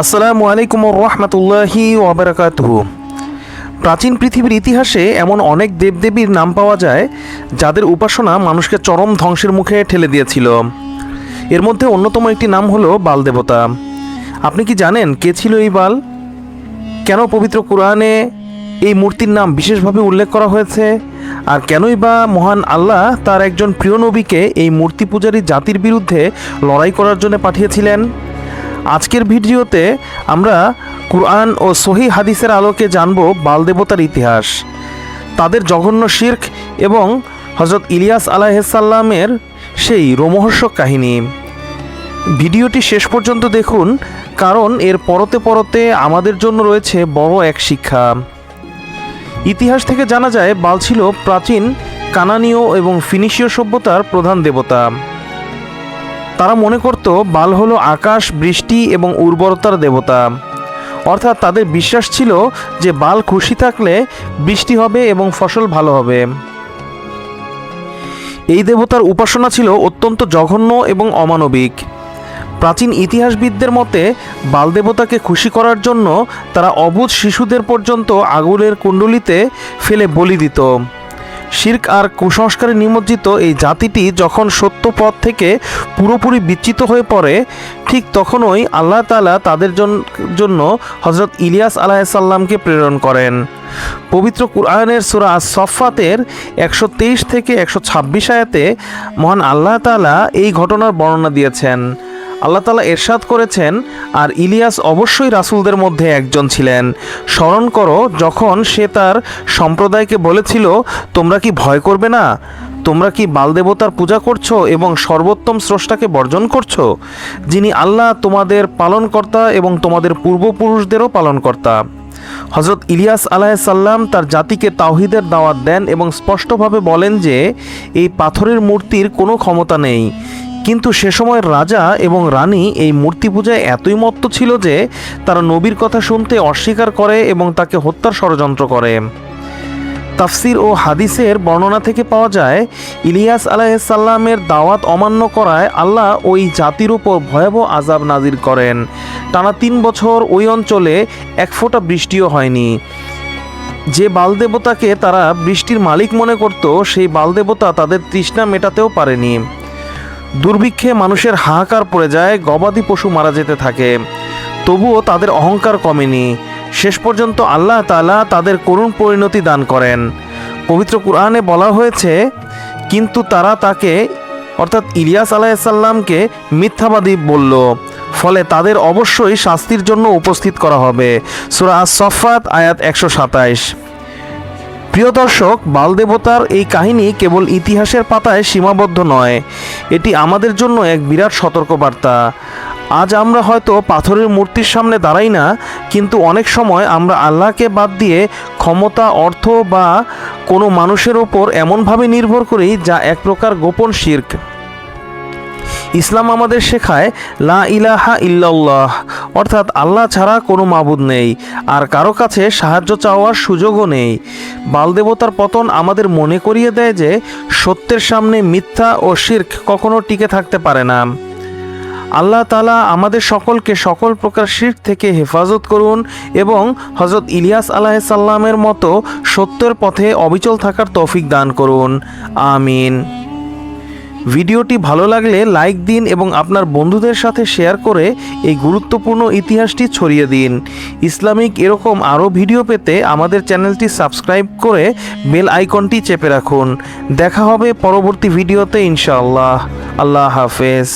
আসসালামু আলাইকুম রহমতুল্লাহি ওয়াবারাকাতুহু। প্রাচীন পৃথিবীর ইতিহাসে এমন অনেক দেবদেবীর নাম পাওয়া যায় যাদের উপাসনা মানুষকে চরম ধ্বংসের মুখে ঠেলে দিয়েছিল। এর মধ্যে অন্যতম একটি নাম হলো বাল দেবতা। আপনি কি জানেন কে ছিল এই বাল? কেন পবিত্র কোরআনে এই মূর্তির নাম বিশেষভাবে উল্লেখ করা হয়েছে? আর কেনই বা মহান আল্লাহ তার একজন প্রিয় নবীকে এই মূর্তি পূজারী জাতির বিরুদ্ধে লড়াই করার জন্য পাঠিয়েছিলেন? আজকের ভিডিওতে আমরা কুরআন ও সহি হাদিসের আলোকে জানব বাল দেবতার ইতিহাস, তাদের জঘন্য শিরক এবং হযরত ইলিয়াস আলাইহিসসালামের সেই রোমহর্ষক কাহিনী। ভিডিওটি শেষ পর্যন্ত দেখুন, কারণ এর পরতে পরতে আমাদের জন্য রয়েছে বড় এক শিক্ষা। ইতিহাস থেকে জানা যায় বাল ছিল প্রাচীন কানানীয় এবং ফিনিশীয় সভ্যতার প্রধান দেবতা। তারা মনে করত বাল হলো আকাশ, বৃষ্টি এবং উর্বরতার দেবতা। অর্থাৎ তাদের বিশ্বাস ছিল যে বাল খুশি থাকলে বৃষ্টি হবে এবং ফসল ভালো হবে। এই দেবতার উপাসনা ছিল অত্যন্ত জঘন্য এবং অমানবিক। প্রাচীন ইতিহাসবিদদের মতে বাল দেবতাকে খুশি করার জন্য তারা অবুঝ শিশুদের পর্যন্ত আগুনের কুণ্ডলিতে ফেলে বলি দিত। শিরক আর কুসংস্কারে নিমজ্জিত এই জাতিটি যখন সত্য পথ থেকে পুরোপুরি বিচ্যুত হয়ে পড়ে, ঠিক তখনই আল্লাহ তাআলা তাদের জন্য হযরত ইলিয়াস আলাইহিসসালামকে প্রেরণ করেন। পবিত্র কুরআনের সূরা আস-সাফফাতের 123 থেকে 126 আয়াতে মহান আল্লাহ তাআলা এই ঘটনার বর্ণনা দিয়েছেন। আল্লাহ তাআলা ইরশাদ করেছেন, আর ইলিয়াস অবশ্যই রাসূলদের মধ্যে একজন ছিলেন। স্মরণ করো যখন সে তার সম্প্রদায়কে বলেছিল, তোমরা কি ভয় করবে না? তোমরা কি বাল দেবতার পূজা করছো এবং সর্বোত্তম স্রষ্টাকে বর্জন করছো, যিনি আল্লাহ তোমাদের পালনকর্তা এবং তোমাদের পূর্বপুরুষদেরও পালনকর্তা। হযরত ইলিয়াস আলাইহিসসালাম তার জাতিকে তাওহীদের দাওয়াত দেন এবং স্পষ্টভাবে বলেন যে এই পাথরের মূর্তির কোনো ক্ষমতা নেই। কিন্তু সে সময়ের রাজা এবং রানী এই মূর্তি পূজায় এতই মত্ত ছিল যে তারা নবীর কথা শুনতে অস্বীকার করে এবং তাকে হত্যার ষড়যন্ত্র করে। তাফসির ও হাদিসের বর্ণনা থেকে পাওয়া যায়, ইলিয়াস আলাইহিসসালামের দাওয়াত অমান্য করায় আল্লাহ ওই জাতির উপর ভয়াবহ আযাব নাজিল করেন। টানা 3 বছর ওই অঞ্চলে এক ফোঁটা বৃষ্টিও হয়নি। যে বাল দেবতাকে তারা বৃষ্টির মালিক মনে করত, সেই বাল দেবতা তাদের তৃষ্ণা মেটাতেও পারেনি। দুর্ভিক্ষে মানুষের হাহাকার পড়ে যায়, গবাদি পশু মারা যেতে থাকে, তবুও তাদের অহংকার কমেনি। শেষ পর্যন্ত আল্লাহ তাআলা তাদের করুণ পরিণতি দান করেন। পবিত্র কুরআনে বলা হয়েছে, কিন্তু তারা তাকে অর্থাৎ ইলিয়াস আলাইহিসসালামকে মিথ্যাবাদী বলল, ফলে তাদের অবশ্যই শাস্তির জন্য উপস্থিত করা হবে। সূরা আস-সাফফাত আয়াত 127। প্রিয় দর্শক, বাল দেবতার এই কাহিনী কেবল ইতিহাসের পাতায় সীমাবদ্ধ নয়, এটি আমাদের জন্য এক বিরাট সতর্কবার্তা। আজ আমরা হয়তো পাথরের মূর্তির সামনে দাঁড়াই না, কিন্তু অনেক সময় আমরা আল্লাহকে বাদ দিয়ে ক্ষমতা, অর্থ বা কোনো মানুষের ওপর এমনভাবে নির্ভর করি যা এক প্রকার গোপন শিরক। ইসলাম আমাদের শেখায় লা ইলাহা ইল্লাল্লাহ, অর্থাৎ আল্লাহ ছাড়া কোনো মাবুদ নেই, আর কারো কাছে সাহায্য চাওয়ার সুযোগও নেই। বাল দেবতার পতন আমাদের মনে করিয়ে দেয় যে সত্যের সামনে মিথ্যা ও শিরক কখনো টিকে থাকতে পারে না। আল্লাহ তাআলা আমাদের সকলকে সকল প্রকার শিরক থেকে হেফাজত করুন এবং হযরত ইলিয়াস আলাইহিসসালামের মতো সত্যের পথে অবিচল থাকার তৌফিক দান করুন। আমিন। ভিডিওটি ভালো লাগলে লাইক দিন এবং আপনার বন্ধুদের সাথে শেয়ার করে এই গুরুত্বপূর্ণ ইতিহাসটি ছড়িয়ে দিন। ইসলামিক এরকম আরও ভিডিও পেতে আমাদের চ্যানেলটি সাবস্ক্রাইব করে বেল আইকনটি চেপে রাখুন। দেখা হবে পরবর্তী ভিডিওতে ইনশাআল্লাহ। আল্লাহ হাফেজ।